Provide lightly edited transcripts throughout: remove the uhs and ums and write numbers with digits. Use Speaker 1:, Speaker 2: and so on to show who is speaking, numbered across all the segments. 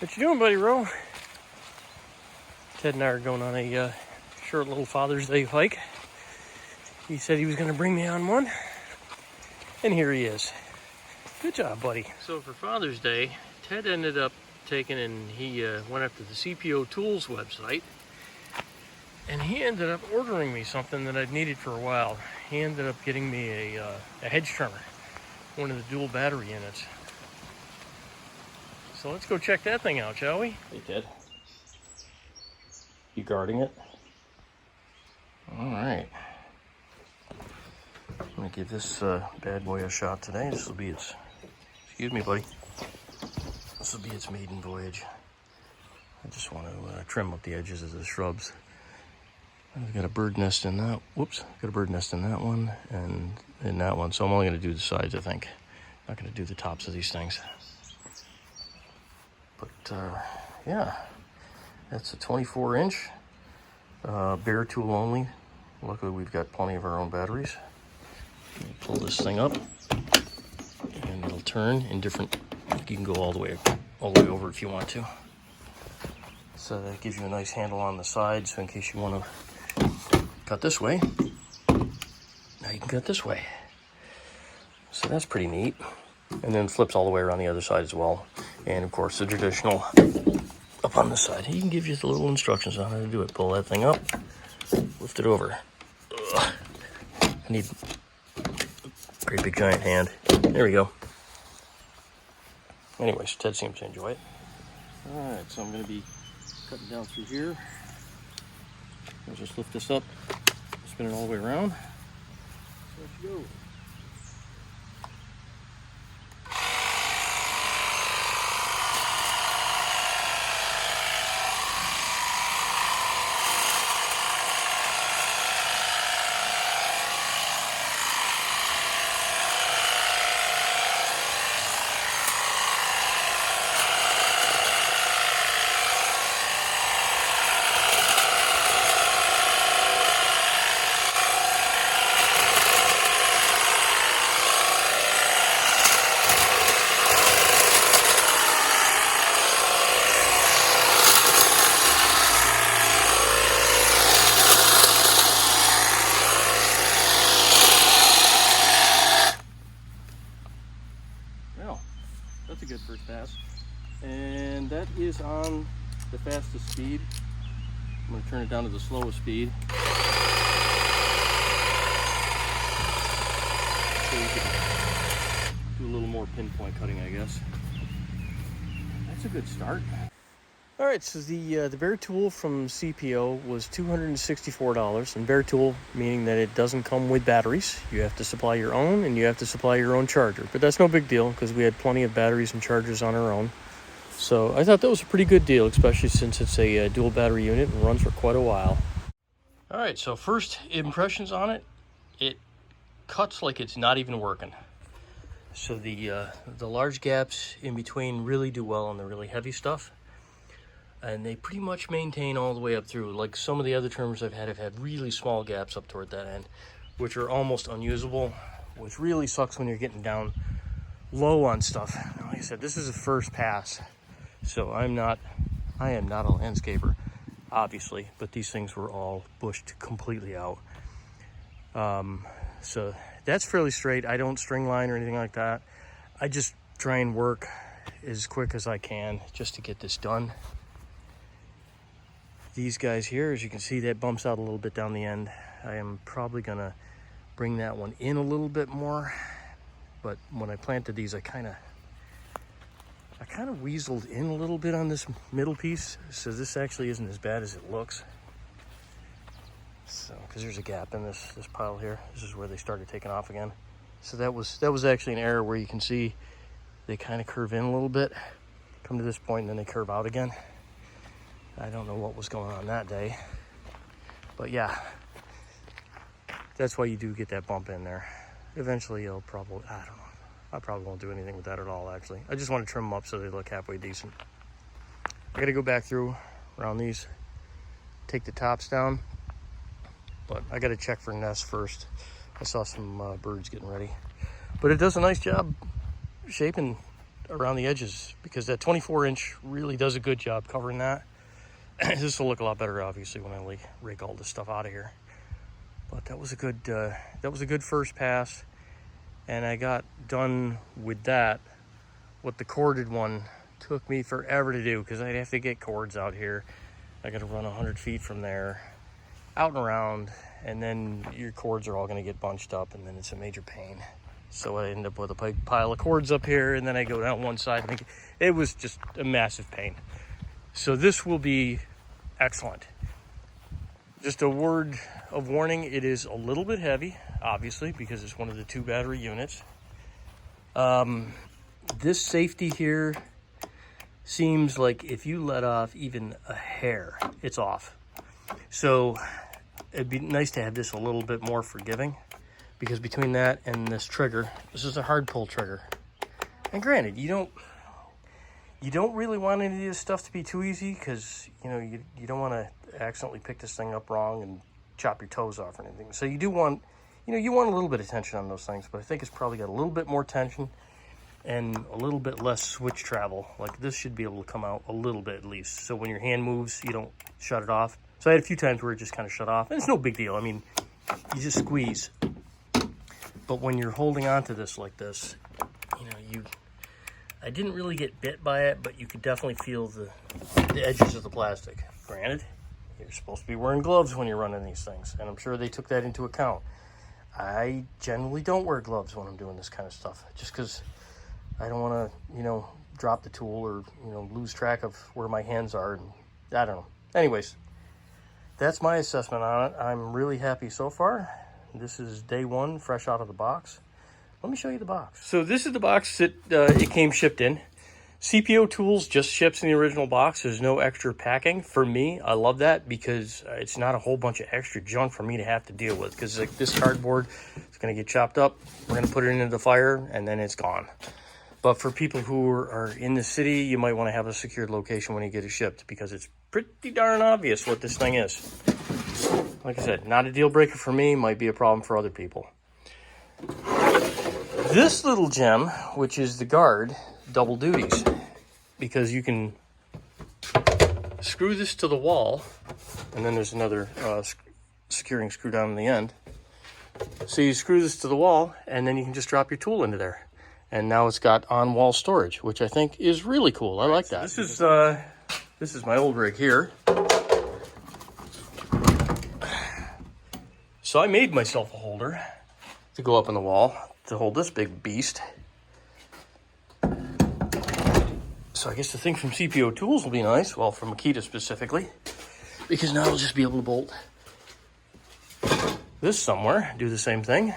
Speaker 1: What you doing, buddy, Ro? Ted and I are going on a short little Father's Day hike. He said he was going to bring me on one, and here he is. Good job, buddy. So for Father's Day, Ted ended up taking and he went up to the CPO Tools website, and he ended up ordering me something that I'd needed for a while. He ended up getting me a hedge trimmer, one of the dual battery units. So let's go check that thing out, shall we? Hey, Ted. You guarding it? All right. I'm gonna give this bad boy a shot today. This will be its, excuse me, buddy. This will be its maiden voyage. I just want to trim up the edges of the shrubs. I've got a bird nest in that. Whoops, got a bird nest in that one and in that one. So I'm only gonna do the sides, I think. Not gonna do the tops of these things. But yeah, that's a 24-inch bare tool only. Luckily, we've got plenty of our own batteries. Pull this thing up, and it'll turn in different. You can go all the way over if you want to. So that gives you a nice handle on the side. So in case you want to cut this way, now you can cut this way. So that's pretty neat. And then flips all the way around the other side as well. And of course, the traditional up on the side. He can give you the little instructions on how to do it. Pull that thing up, lift it over. Ugh. I need a great big giant hand. There we go. Anyways, Ted seems to enjoy it. All right, so I'm going to be cutting down through here. I'll just lift this up, spin it all the way around. Let's go. Well, that's a good first pass. And that is on the fastest speed. I'm going to turn it down to the slowest speed. So you can do a little more pinpoint cutting, I guess. That's a good start. All right, so the bare tool from CPO was $264, and bare tool meaning that it doesn't come with batteries. You have to supply your own, and you have to supply your own charger. But that's no big deal because we had plenty of batteries and chargers on our own. So I thought that was a pretty good deal, especially since it's a dual battery unit and runs for quite a while. All right, so first impressions on it, it cuts like it's not even working. So the large gaps in between really do well on the really heavy stuff. And they pretty much maintain all the way up through. Like some of the other trimmers I've had really small gaps up toward that end, which are almost unusable, which really sucks when you're getting down low on stuff. Now, like I said, this is a first pass, so I am not a landscaper, obviously, but these things were all bushed completely out. So that's fairly straight. I don't string line or anything like that. I just try and work as quick as I can just to get this done. These guys here, as you can see, that bumps out a little bit down the end. I am probably gonna bring that one in a little bit more, but when I planted these, I kind of weaseled in a little bit on this middle piece, so this actually isn't as bad as it looks. So, because there's a gap in this pile here. This is where they started taking off again. So that was actually an error where you can see they kind of curve in a little bit, come to this point, and then they curve out again. I don't know what was going on that day, but yeah, that's why you do get that bump in there. Eventually you'll probably, I don't know, I probably won't do anything with that at all, actually. I just want to trim them up so they look halfway decent. I got to go back through around these, take the tops down, but I got to check for nests first. I saw some birds getting ready, but it does a nice job shaping around the edges, because that 24-inch really does a good job covering that. This will look a lot better, obviously, when I rake all this stuff out of here. But that was a good first pass, and I got done with that. What the corded one took me forever to do, because I'd have to get cords out here. I got to run 100 feet from there, out and around, and then your cords are all going to get bunched up, and then it's a major pain. So I end up with a pile of cords up here, and then I go down one side. It was just a massive pain. So this will be excellent. Just a word of warning, it is a little bit heavy, obviously, because it's one of the 2 battery units. This safety here seems like if you let off even a hair, it's off. So it'd be nice to have this a little bit more forgiving, because between that and this trigger, this is a hard pull trigger. And granted, you don't really want any of this stuff to be too easy, because you don't want to accidentally pick this thing up wrong and chop your toes off or anything. So you do want, you want a little bit of tension on those things, but I think it's probably got a little bit more tension and a little bit less switch travel. Like, this should be able to come out a little bit at least, so when your hand moves, you don't shut it off. So I had a few times where it just kind of shut off, and it's no big deal. I mean, you just squeeze. But when you're holding on to this like this, I didn't really get bit by it, but you could definitely feel the edges of the plastic. Granted, you're supposed to be wearing gloves when you're running these things, and I'm sure they took that into account. I generally don't wear gloves when I'm doing this kind of stuff, just because I don't want to, drop the tool or, lose track of where my hands are. And I don't know. Anyways, that's my assessment on it. I'm really happy so far. This is day 1, fresh out of the box. Let me show you the box. So this is the box that it came shipped in. CPO Tools just ships in the original box. There's no extra packing. For me, I love that, because it's not a whole bunch of extra junk for me to have to deal with. Because like this cardboard, it's going to get chopped up. We're going to put it into the fire, and then it's gone. But for people who are in the city, you might want to have a secured location when you get it shipped, because it's pretty darn obvious what this thing is. Like I said, not a deal breaker for me, might be a problem for other people. This little gem, which is the guard, double duties, because you can screw this to the wall, and then there's another securing screw down in the end. So you screw this to the wall, and then you can just drop your tool into there. And now it's got on-wall storage, which I think is really cool. I like that. This is my old rig here. So I made myself a holder to go up on the wall to hold this big beast. So I guess the thing from CPO Tools will be nice, well, from Makita specifically, because now I'll just be able to bolt this somewhere, do the same thing,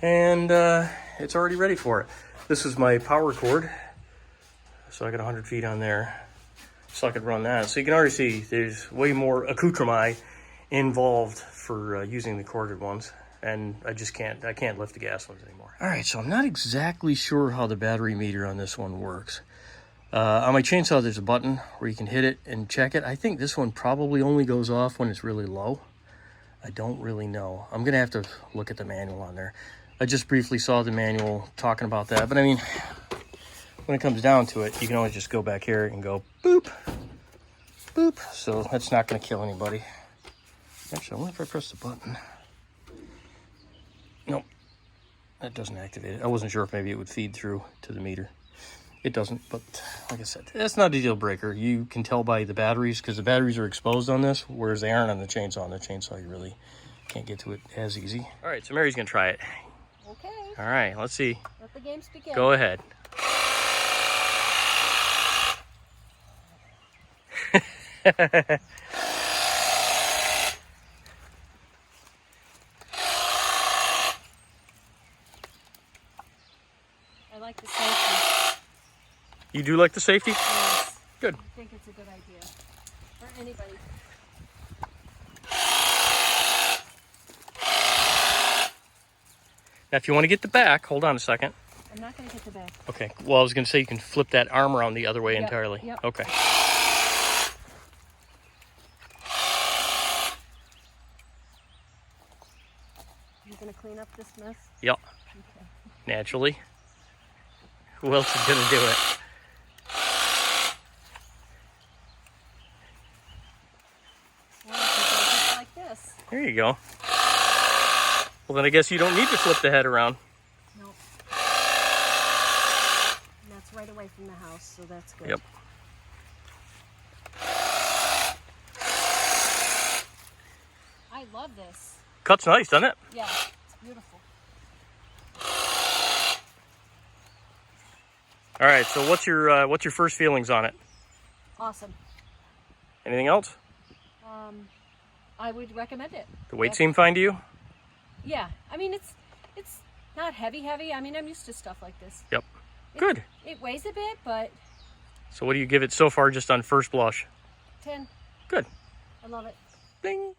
Speaker 1: and it's already ready for it. This is my power cord, so I got 100 feet on there, so I could run that. So you can already see there's way more accoutrement involved for using the corded ones, and I can't lift the gas ones anymore. All right, so I'm not exactly sure how the battery meter on this one works. On my chainsaw, there's a button where you can hit it and check it. I think this one probably only goes off when it's really low. I don't really know. I'm gonna have to look at the manual on there. I just briefly saw the manual talking about that, but I mean, when it comes down to it, you can always just go back here and go boop, boop. So that's not gonna kill anybody. Actually, I wonder if I press the button. Nope, that doesn't activate it. I wasn't sure if maybe it would feed through to the meter. It doesn't, but like I said, that's not a deal breaker. You can tell by the batteries, because the batteries are exposed on this, whereas they aren't on the chainsaw. On the chainsaw, you really can't get to it as easy. All right, so Mary's gonna try it.
Speaker 2: Okay.
Speaker 1: All right, let's see.
Speaker 2: Let the games begin.
Speaker 1: Go ahead.
Speaker 2: I like the safety.
Speaker 1: You do like the safety?
Speaker 2: Yes.
Speaker 1: Good.
Speaker 2: I think it's a good idea for anybody.
Speaker 1: Now, if you want to get the back, hold on a second.
Speaker 2: I'm not going to get the back.
Speaker 1: Okay. Well, I was going to say you can flip that arm around the other way entirely.
Speaker 2: Yep.
Speaker 1: Okay.
Speaker 2: You going to clean up this mess?
Speaker 1: Yep.
Speaker 2: Okay.
Speaker 1: Naturally. Who else is gonna do it?
Speaker 2: Well, if you go just like this.
Speaker 1: There you go. Well, then I guess you don't need to flip the head around.
Speaker 2: Nope. And that's right away from the house, so that's good.
Speaker 1: Yep.
Speaker 2: I love this.
Speaker 1: Cut's nice, doesn't it?
Speaker 2: Yeah, it's beautiful.
Speaker 1: All right. So what's your first feelings on it?
Speaker 2: Awesome.
Speaker 1: Anything else?
Speaker 2: I would recommend it.
Speaker 1: The weight seem fine to you?
Speaker 2: Yeah, I mean it's not heavy. I mean I'm used to stuff like this.
Speaker 1: Yep. Good.
Speaker 2: It weighs a bit, but
Speaker 1: So what do you give it so far just on first blush?
Speaker 2: 10.
Speaker 1: Good.
Speaker 2: I love it.
Speaker 1: Bing.